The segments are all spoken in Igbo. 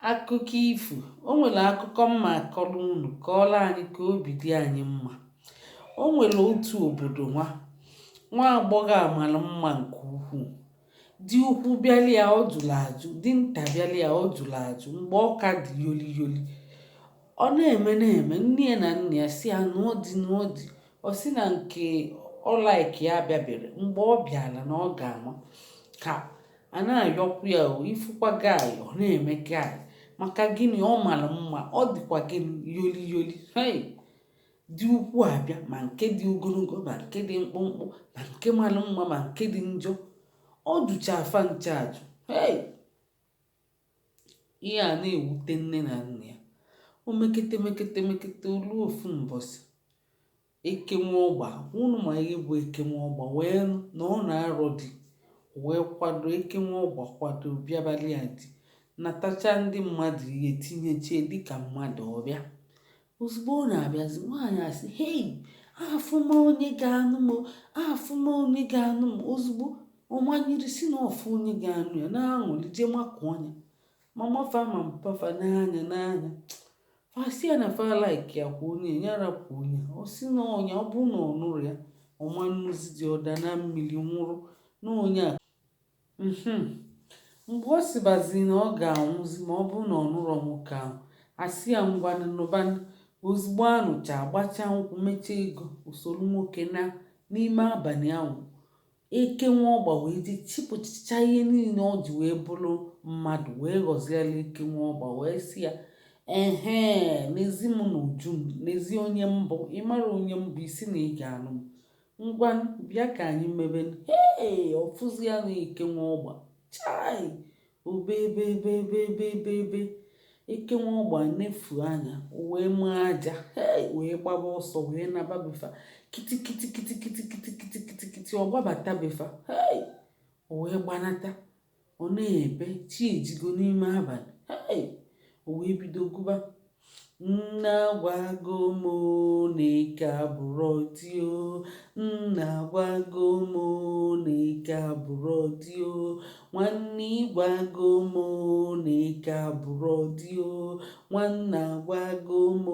Akụkọ ifo. O nwere akụkọ mma akọrọ unu kọọrọ anyị ka obi dị anyị mma. O nwere otu obodo nwa agbọghọ amara mma nke ukwuu. Dị ukwu bịalịa ọ jụrụ ajụ, dị nta bịalịa ọ jụrụ ajụ mgbe ọ ka dị yoli yoli. Ọ na-eme nne ya na nna ya si ya n'ọdị ọ sị na nke ọlaiki ya bịabere. Mgbe ọ bịara na ọ ga-ama ka a na-ayọkwu ya ifukwa gaị ọ na-eme gaị. Maka gịnị? Ọ mara mma, ọ dịkwa gịnị yoli yoli. Hei! Dị ukwu abịa, ma nke dị ogologo, ma nke dị mkpụmkpụ, ma nke mara mma, ma nke dị njọ. Ọ jụcha afa nche ajụ. Hei! Ihe a na-ewute nne na nna ya. O mekete olu ofu mbọsị. Eke nwa ọgba, unu ma ihe bụ eke nwa ọgba, wee na ọ na-arọ di, wee kwado eke nwa ọgba kwado bịabalị ya di. Natacha ndị mmadụ ihe tinyechie dịka mmadụ ọbịa. Ozugbo ọ na-abịazi, nwaanyị asị, hei, afụma onye ga-anụ m, afụma onye ga-anụ m. Ozugbo ọ manyiri si na ọfụ onye ga-anụ ya, na-aṅụrị jee makụọ ọnya. Mama fa ma mpafa n'anya fasi ya na fa laiki ya kwa onye ya rapụ onye. Ọ sị na ọnya, ọ bụ na ọ nụrụ ya, ọma nnuzi dị ọda na mmiri nwụrụ na onye a. Mgbe ọ sịbazi na ọ ga-anwụzi ma ọ bụrụ na ọ nụrọ nwoke ahụ, asị ya ngwanụ nụbanụ. Ozugbo anụcha agbacha nkwụ mechaa ego usoro nwoke n'ime abalị ahụ. Eke nwa ọgba wee ji chịpụchicha ihe niile ọ ji wee bụrụ mmadụ wee ghọziela eke nwa ọgba wee sị ya, n'ezi m na uju m, n'ezi onye mbụ, ịmara onye mbụ, isi na ị ga-anụ m. Ngwanụ bịa ka anyị mebe. Ọfụzi ya na eke nwa ọgba. Chai! Obebebebebebe. Eke nwa ọgba nefu anya, o wee maa aja, wee gbaba ọsọ wee naba befa. Kiti ọ gbabata befa. O wee gbanata, ọ na-ebe, chi ejigo n'ime abalị. O wee bido gụba, nna gwago m na eke abụrọ dị o, nna gwago m na eke abụrọ dị o, nwanne gwago m na eke abụrọ dị o, nwanna gwago m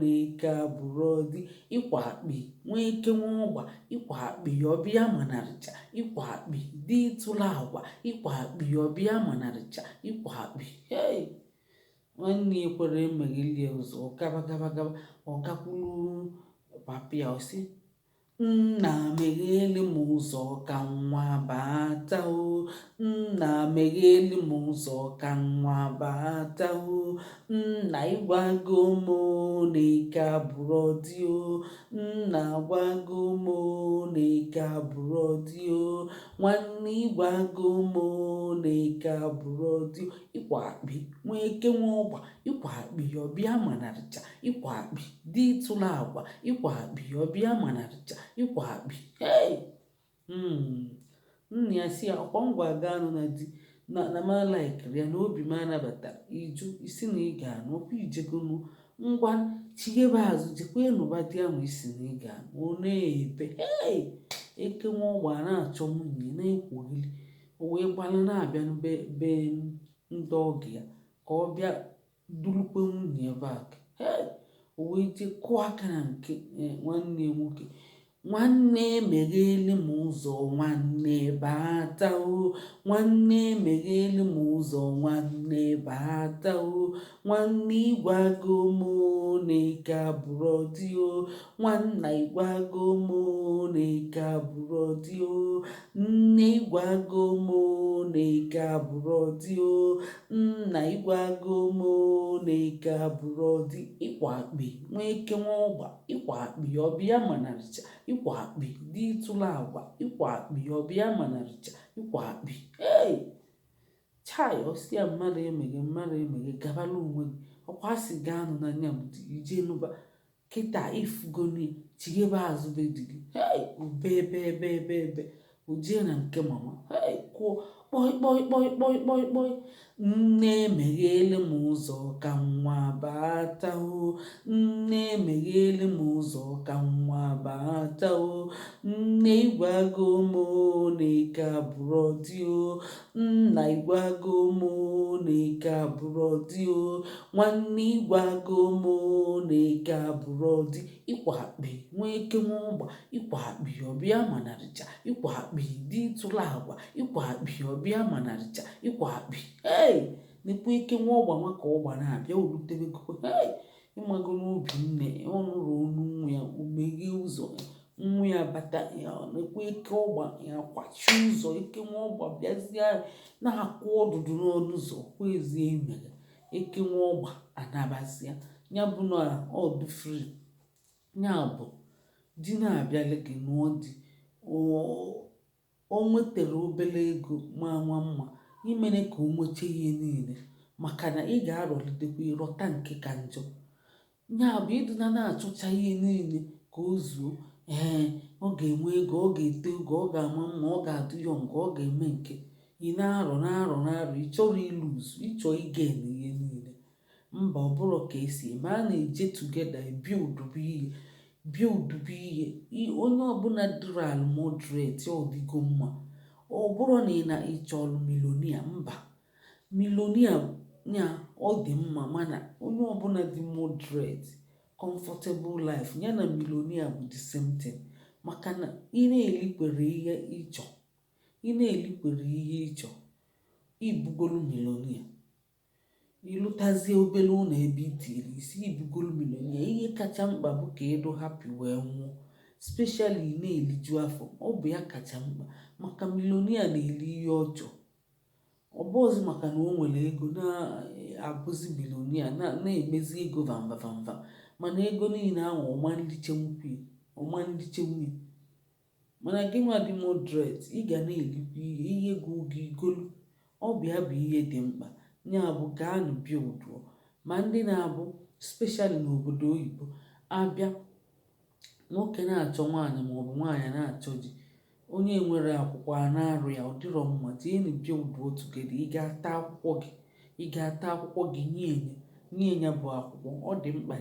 na eke abụrọ dị. Ịkwa akpị nwa eke nwa ọgba, ịkwa akpị ọbịa manarịcha, ịkwa akpị dị ịtụla agwa, ịkwa akpị ọbịa manarịcha, ịkwa akpị. Nwanne ekwere emeghelie ụzọ, ọ gaba, ọ gakwuru papa ya, ọ sị, nna megheli m ụzọ ka nwa bata o, nna megheli m ụzọ ka nwa bata o, nna ịgwago m na eke abụrọ dị o, nna gwago m na eke abụrọ dị o, nwanne ịgwago m na eke abụrọ dị o. Ịkwa akpị nwa eke nwa ọgba, ịkwa akpị ọbịa manarịcha, ịkwa akpị dị ịtụla agwa, ịkwa akpị ọbịa manarịcha, ịkwa akpị. Nna ya si ya, ọkwa ngwa ga-anụ na di na ma laikiri ya na obi m anabatara iju isi na ị ga-anụ ọkwa ijegonu. Ngwa chighebe azụ jekwa ịnụba di ahụ isi na ị ga-anụ. Ọ na-ebe, eke nwa ọgba na-achọ nwunye na-ekwogili. O wee gbalụ na-abịa be ndị ọgọ ya ka ọ bịa durukwe nwunye ya bak. O wee jee kụọ aka na nke nwanne nwoke. Nwanne megheli m ụzọ, nwanne bata o, nwanne megheli m ụzọ, nwanne bata o, nwanne ịgwago m na eke abụrọ dị o, nwanna ịgwago m na eke abụrọ dị o, nne ịgwago m na eke abụrọ dị o, nna ịgwago m na eke abụrọ dị. Ịkwa akpị nwa eke nwa ọgba, ịkwa akpị ọbịa manarịcha, ịkwa akpị dị ịtụla agwa, ịkwa akpị ọbịa manarịcha, ịkwa akpị. Chai! Ọsị ya mmadụ emeghe gabala onwe gị. Ọkwa asị ga-anụ na nya bụ ije nụba kịta ifugoni chighebe azụ be di gị. Obebebebebe. O jee na nke mama. Kwuo kpọi. Nne megheli m ụzọ ka nwa bata o, nne megheli m ụzọ ka nwa bata o, nne ịgwago m na eke abụrọ dị o, nna ịgwago m na na eke abụrụ dị o nwanne ịgwago m na eke abụrụ dị ịkwa akpị nwee eke nwa ọgba ịkwa akpị ọbịa manarịcha ịkwa akpị dị tụla agwa ịkwa akpị ọbịa manarịcha ịkwa akpị nekwa eke nwa ọgba maka ọgba na-abịa olutebego ịmago n'obi nne ọ nụrụ onu nwa ya umeghe ụzọ nwa ya bata nekwa eke ọgba ya kwachi ụzọ eke nwa ọgba bịazie na-akwụ ọdụdụ n'ọnụ ụzọ kwezie imere eke nwa ọgba anabazia ya bụ na ọdụ fri ya bụ di na-abịala gị nụọ di o nwetara obere ego ma nwa mma imere ka o nweta ihe niile maka na ị ga-arọlidekwa ịrọta nke ka njọ ya bụ ịdịna na-achọcha ihe niile ka o zuo ọ ga-enwe ego ọ ga-eto ego ọ ga-ama mma ọ ga-adụ ya nga ọ ga-eme nke ị na-arọ ị chọrọ ịlụzu ịchọ igen ihe niile mba ọ bụrụ ka esi eme a na-eje tugeda bịa ihe onye ọbụla dịrị alụ moderate ọ dịgo mma ọ bụrụ na ị na-ịchọlụ milonia mba milonia ya ọ dị mma mana onye ọbụla dị moderate comfortable life ya na milonia bụ the same thing maka na ị na-elikwere ihe ịchọ ibugolu milonia ịlụtazie obere ụlọ ebe itiri isi ibugolu milonia ihe kacha mkpa bụ ka ịdụ happy wee nwụọ speshali ị na-eliju afọ ọ bụ ya kacha mkpa maka milonia na-eli ihe ọjọọ ọ bụghịzi maka na o nwere ego na-abụzi milonia na-emezi ego vamvamva mana ego niile ahụ ọma nliche nwunye mana gị nwa dị moderate ị ga na-elikwa ihe ego oge igolu ọ bụ ya bụ ihe dị mkpa ya bụ gaanụ bịa uduo ma ndị na-abụ speshali n'obodo oyibo abịa nwoke na-achọ nwaanyị maọbụ nwaanyị na-achọ di onye nwere akwụkwọ a na-arụ ya ọ dịrọ mma tienụ bịa uduo tugede ị ga-ata akwụkwọ gị nye ya bụ akwụkwọ ọ dị mkpa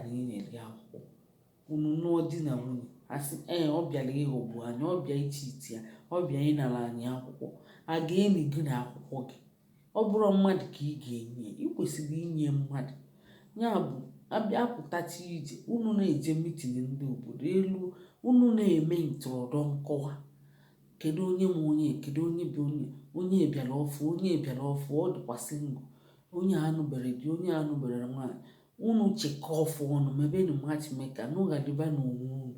na inyere ya akwụkwọ unu nụọ di na nwunye asị ọ bịara ịghọgbu anyị ọ bịa iche iti ya ọ bịa ịnara anyị akwụkwọ a ga-eni gị na akwụkwọ gị ọ bụrụ mmadụ ka ị ga-enye ị kwesịrị inye mmadụ ya bụ abịa pụtacha ije unu na-eje mitin ndị obodo elu unu na-eme ntụrụndụ nkọwa kedu onye ma onye kedu onye bụ onye bịara ọfụ ọ dịkwasị ngụ onye anụbere dị onye anụbere nwaanyị unu chekọọ ọfụ ọnụ mebenu matchmaker n'ụghadịba n'onwe unu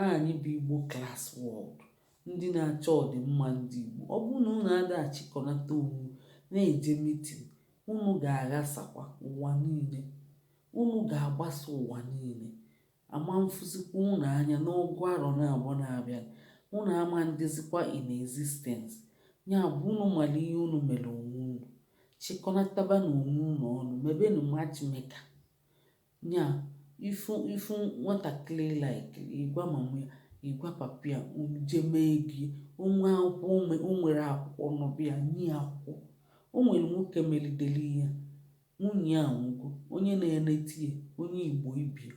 anyị bụ Igbo class world ndị na-achọ ọdịmma ndị Igbo ọ bụrụ na unu adachịkọnata onwe na-eje mitin unu ga-aghasakwa ụwa niile unu ga-agbasa ụwa niile ama mfụzikwa unu anya n'ọgụ arọ na-abụ na-abịa unu ama ndezikwa in existence ya bụ unu mara ihe unu mere onwe unu chịkọnataba na onwe unu ọnụ mebenu matchmaker ya ifu nwatakịrị like ịgwa mama ya ịgwa papa ya jee mee gị onwe akwụkwọ o nwere akwụkwọ nọbịa nye akwụkwọ o nwere nwoke melidere ya nwunye a nwụgo onye na-enetie onye Igbo ibie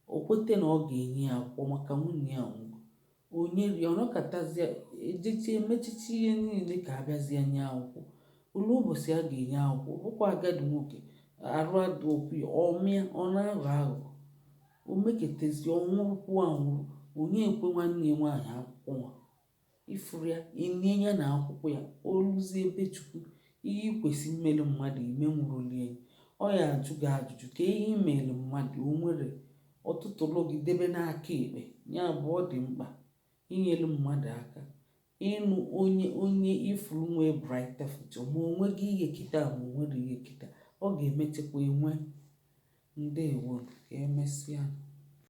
o kwete na ọ ga-enye ya akwụkwọ maka nwunye a nwụgo onye ri ọnọkọtazie ejechi emechichi ihe niile ka abịazie nye akwụkwọ olu ụbọchị a ga-enye akwụkwọ bụkwa agadi nwoke arụ adụ okwu ya ọmịa ọ na-aghọ aghụghọ o meketezi ọnwụrụkwu anwụrụ onye ekwe nwanne ya nwaanyị akwụkwọ nwa ifuru ya enye ya na akwụkwọ ya oluzie ebe Chukwu ihe ikwesị mmelu mmadụ ime nwụrụlie ọ ya ajụ gị ajụjụ ka ihe imelu mmadụ o nwere ọtụtụ lụgidebe n'aka ekpe ya bụ ọ dị mkpa inyelu mmadụ aka ịnụ onye ifuru nwee brighter future ma onwe gị ihe kịta ma onwere ihe kịta ọ ga-emechekwa enwe ndeewo ka emesịa